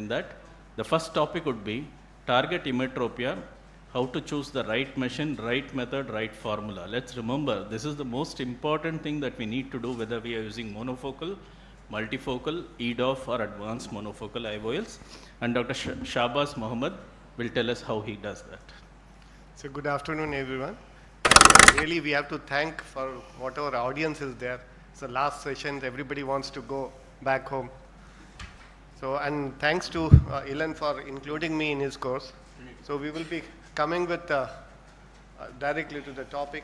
that. The first topic would be target emmetropia, how to choose the right machine, right method, right formula. Let's remember, this is the most important thing that we need to do, whether we are using monofocal, multifocal, EDOF or advanced monofocal IOLs. And Dr. Shahbaaz Mohammed will tell us how he does that. So good afternoon, everyone. Really, we have to thank for whatever audience is there. It's the last session, everybody wants to go back home. So, and thanks to Ilan for including me in his course. So we will be coming with directly to the topic.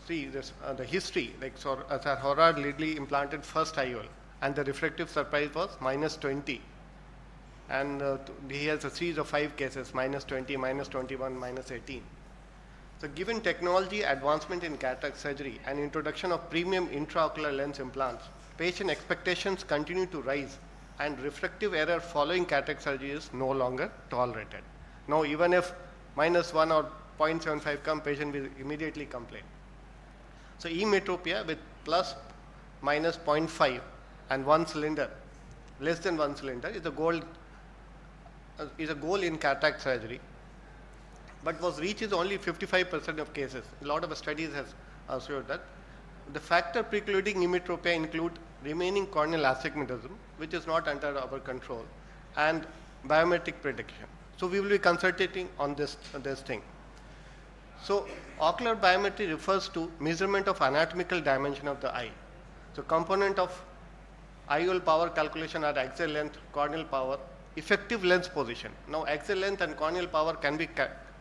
See, this, the history, like Sir Horrod Lidley implanted first IOL, and the refractive surprise was -20. And he has a series of 5 cases, -20, -21, -18. So given technology advancement in cataract surgery and introduction of premium intraocular lens implants, patient expectations continue to rise, and refractive error following cataract surgery is no longer tolerated. Now, even if -1 or 0.75 come, patient will immediately complain. So emmetropia with plus minus 0.5 and 1 cylinder, less than 1 cylinder, is a goal in cataract surgery, but was reaches only 55% of cases. A lot of studies has showed that. The factor precluding emmetropia include remaining corneal astigmatism, which is not under our control, and biometric prediction. So we will be concentrating on this thing. So ocular biometry refers to measurement of anatomical dimension of the eye. So component of IOL power calculation are axial length, corneal power, effective lens position. Now axial length and corneal power can be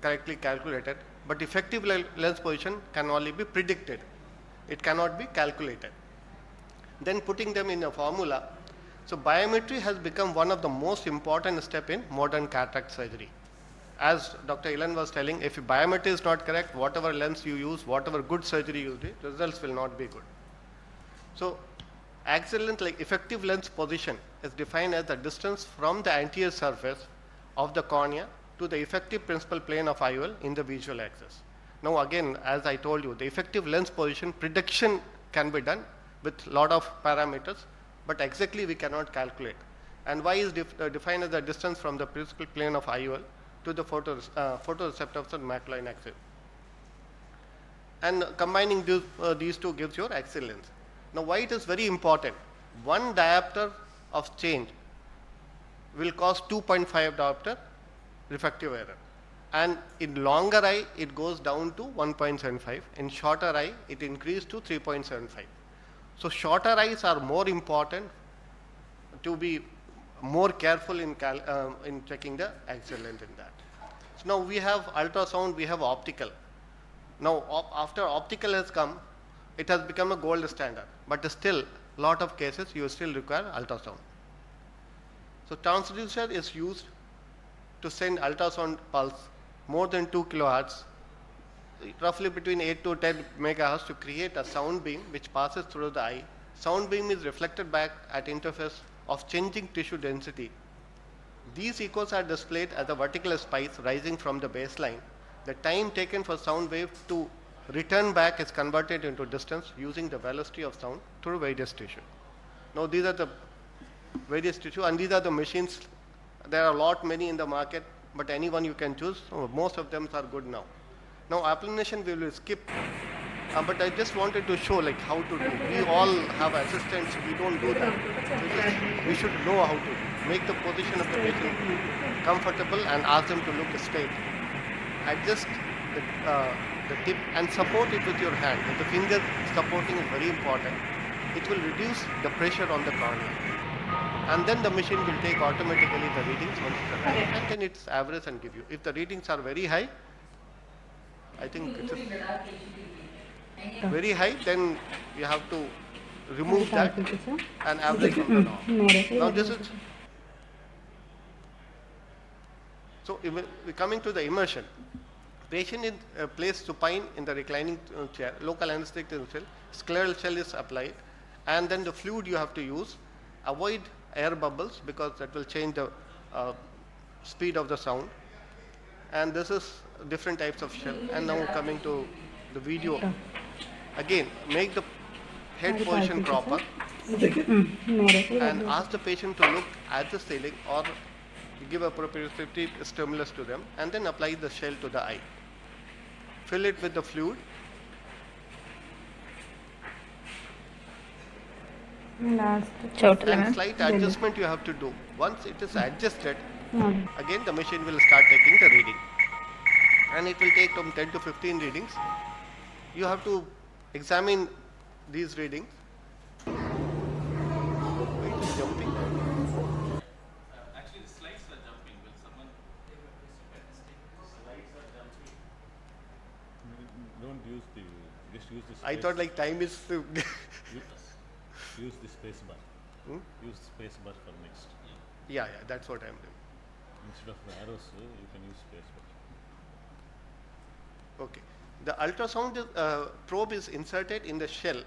correctly calculated, but effective lens position can only be predicted. It cannot be calculated. Then putting them in a formula. So biometry has become one of the most important steps in modern cataract surgery. As Dr. Ilan was telling, if biometry is not correct, whatever lens you use, whatever good surgery you do, results will not be good. So axial length, like effective lens position, is defined as the distance from the anterior surface of the cornea to the effective principal plane of IOL in the visual axis. Now again, as I told you, the effective lens position prediction can be done with lot of parameters, but exactly we cannot calculate. And Y is defined as the distance from the principal plane of IOL to the photoreceptor of the macula axis. And combining these two gives your axial length. Now why it is very important? 1 diopter of change will cause 2.5 diopter refractive error. And in longer eye, it goes down to 1.75. In shorter eye, it increased to 3.75. So shorter eyes are more important to be more careful in checking the axial length in that. So now we have ultrasound, we have optical. Now after optical has come, it has become a gold standard, but still lot of cases you still require ultrasound. So transducer is used to send ultrasound pulse more than 2 kilohertz, roughly between 8 to 10 megahertz, to create a sound beam which passes through the eye. Sound beam is reflected back at interface of changing tissue density. These echoes are displayed as a vertical spikes rising from the baseline. The time taken for sound wave to return back is converted into distance using the velocity of sound through various tissue. Now these are the various tissue, and these are the machines. There are many in the market, but anyone you can choose. Most of them are good now. Now application we will skip, but I just wanted to show like how to do. We all have assistants, we don't do that. So we should know how to make the position of the patient comfortable and ask them to look straight. Adjust the tip and support it with your hand. The finger supporting is very important. It will reduce the pressure on the cornea. And then the machine will take automatically the readings once it's arrived, and then it's average and give you. If the readings are very high, I think it is very high, then you have to remove that and average from the norm. Now this is, so we're coming to the immersion. Patient is placed supine in the reclining chair, local anesthetic is filled, scleral shell is applied, and then the fluid you have to use. Avoid air bubbles because that will change the speed of the sound. And this is different types of shell. And now coming to the video. Again, make the head position proper and ask the patient to look at the ceiling or You give a proprioceptive stimulus to them and then apply the shell to the eye. Fill it with the fluid. And slight adjustment you have to do. Once it is adjusted, again the machine will start taking the reading. And it will take from 10 to 15 readings. You have to examine these readings. Wait, it's jumping. Actually, the slides are jumping. Will someone? Slides are jumping. Don't use the, just use the space. I thought like time is. Use the space bar. Use the space bar for next. Yeah, that's what I'm doing. Instead of the arrows, you can use space bar. Okay. The ultrasound probe is inserted in the shell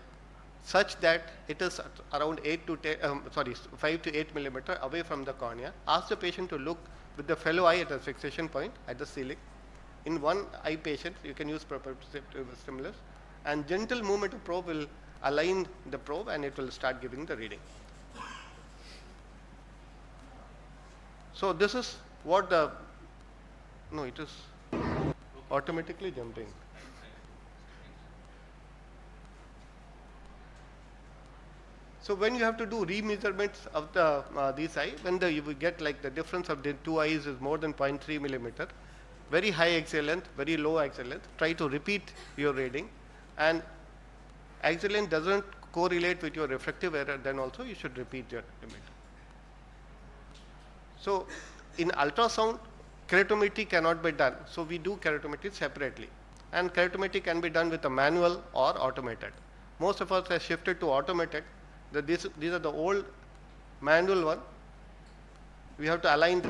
such that it is around 5 to 8 millimeter away from the cornea. Ask the patient to look with the fellow eye at the fixation point at the ceiling. In one eye patient, you can use proprioceptive stimulus, and gentle movement of probe will align the probe and it will start giving the reading. So this is what the, no, it is automatically jumping. So when you have to do remeasurements of the these eye, when you will get like the difference of the two eyes is more than 0.3 millimeter, very high axial length, very low axial length, try to repeat your reading, and axial length doesn't correlate with your refractive error, then also you should repeat your limit. So in ultrasound, keratometry cannot be done, so we do keratometry separately, and keratometry can be done with a manual or automated. Most of us have shifted to automated. These are the old manual one. We have to align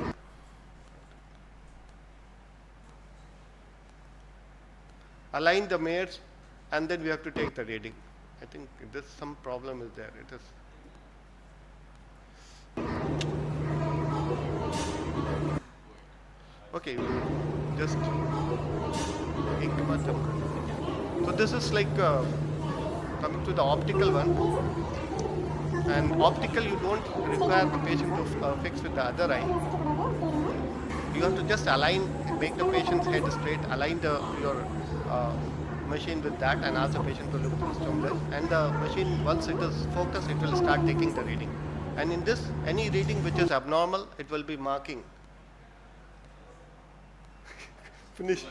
the mares, and then we have to take the reading. I think there's some problem is there. It is. Okay, we'll just so this is like coming to the optical one. And optical, you don't require the patient to fix with the other eye. You have to just align, make the patient's head straight, align your machine with that, and ask the patient to look to the stimulus. And the machine, once it is focused, it will start taking the reading. And in this, any reading which is abnormal, it will be marking. Finish.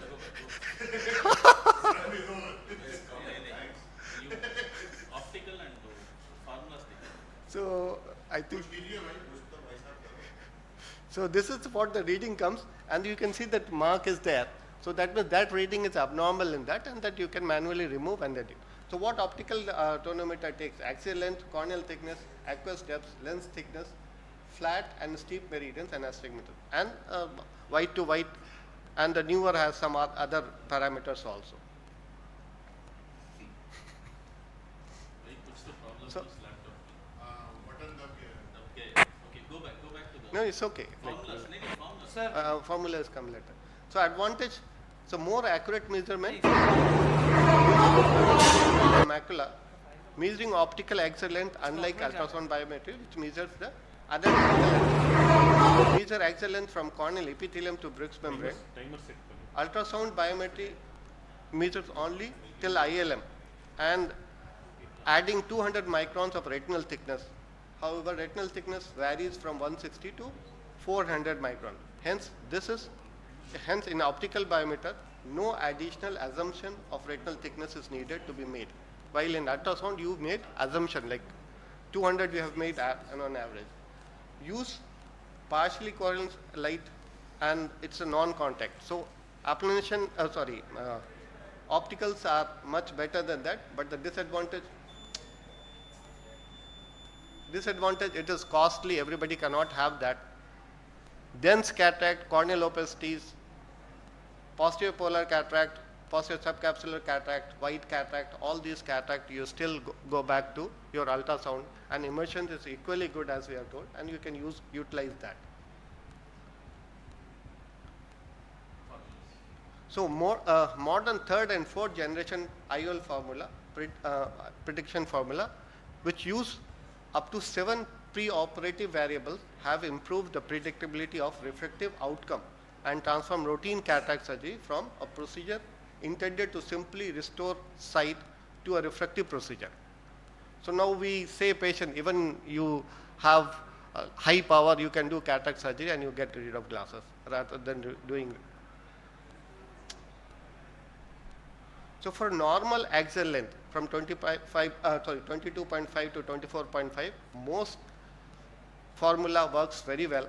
Optical and formulas. So I think. So this is what the reading comes, and you can see that mark is there. So that means that reading is abnormal in that, and that you can manually remove and edit. So what optical tonometer takes? Axial length, corneal thickness, aqueous depth, lens thickness, flat and steep meridians, and astigmatism, and white to white, and the newer has some other parameters also. What's the problem So, with this laptop? Okay, go back to the no, it's okay. formulas. Formulas come later. So advantage, so more accurate measurement. Macula, measuring optical axial length, unlike ultrasound biometry, which measures the other length. Measure axial length from corneal epithelium to Bruch's membrane. Timer set. Ultrasound biometry measures only till ILM and adding 200 microns of retinal thickness. However, retinal thickness varies from 160 to 400 micron. Hence, in optical biometer, no additional assumption of retinal thickness is needed to be made. While in ultrasound, you made assumption like 200 we have made on average. Use partially coherent light, and it's a non-contact. So application, opticals are much better than that, but the disadvantage, it is costly, everybody cannot have that. Dense cataract, corneal opacities, posterior polar cataract, posterior subcapsular cataract, white cataract, all these cataract, you still go back to your ultrasound, and immersion is equally good as we are told, and you can utilize that. So modern third and fourth generation IOL formula, prediction formula, which use up to 7 preoperative variables have improved the predictability of refractive outcome and transformed routine cataract surgery from a procedure intended to simply restore sight to a refractive procedure. So now we say patient, even you have high power, you can do cataract surgery and you get rid of glasses rather than doing. So for normal axial length from 22.5 to 24.5, most formula works very well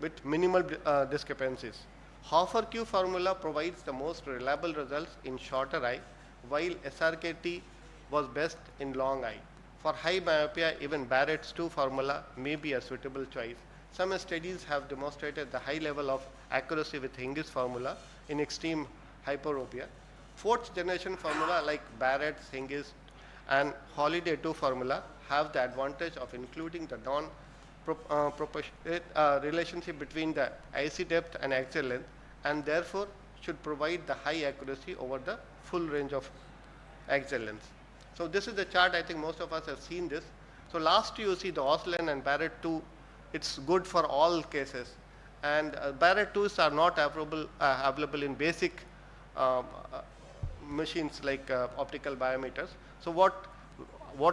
with minimal discrepancies. Hofer-Q formula provides the most reliable results in shorter eye, while SRKT was best in long eye. For high myopia, even Barrett's 2 formula may be a suitable choice. Some studies have demonstrated the high level of accuracy with Hingis formula in extreme hyperopia. Fourth generation formula like Barrett's, Hingis, and Holiday 2 formula have the advantage of including the non-proportionate relationship between the IC depth and axial length, and therefore should provide the high accuracy over the full range of axial length. So this is the chart. I think most of us have seen this. So last you see the Oslen and Barrett 2, it's good for all cases. And Barrett 2s are not available in basic machines like optical biometers. So what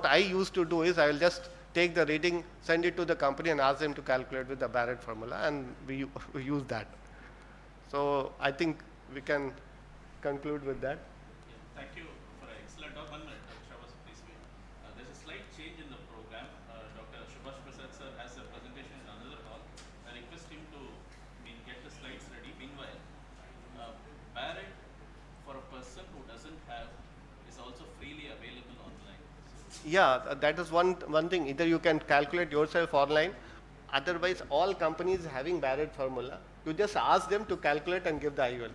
I used to do is I will just take the reading, send it to the company and ask them to calculate with the Barrett formula, and we use that. So I think we can conclude with that. Yeah, thank you for an excellent talk. 1 minute, Shahbaaz, please wait. There's a slight change in the program. Dr. Shahbaaz sir has a presentation in another hall. I request him to get the slides ready. Meanwhile, Barrett for a person who doesn't have is also freely available online. Yeah, that is one thing. Either you can calculate yourself online, otherwise all companies having Barrett formula, you just ask them to calculate and give the IOL.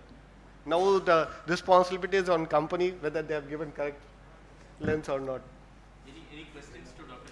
Now the responsibility is on company whether they have given correct lens or not. Any questions to Dr.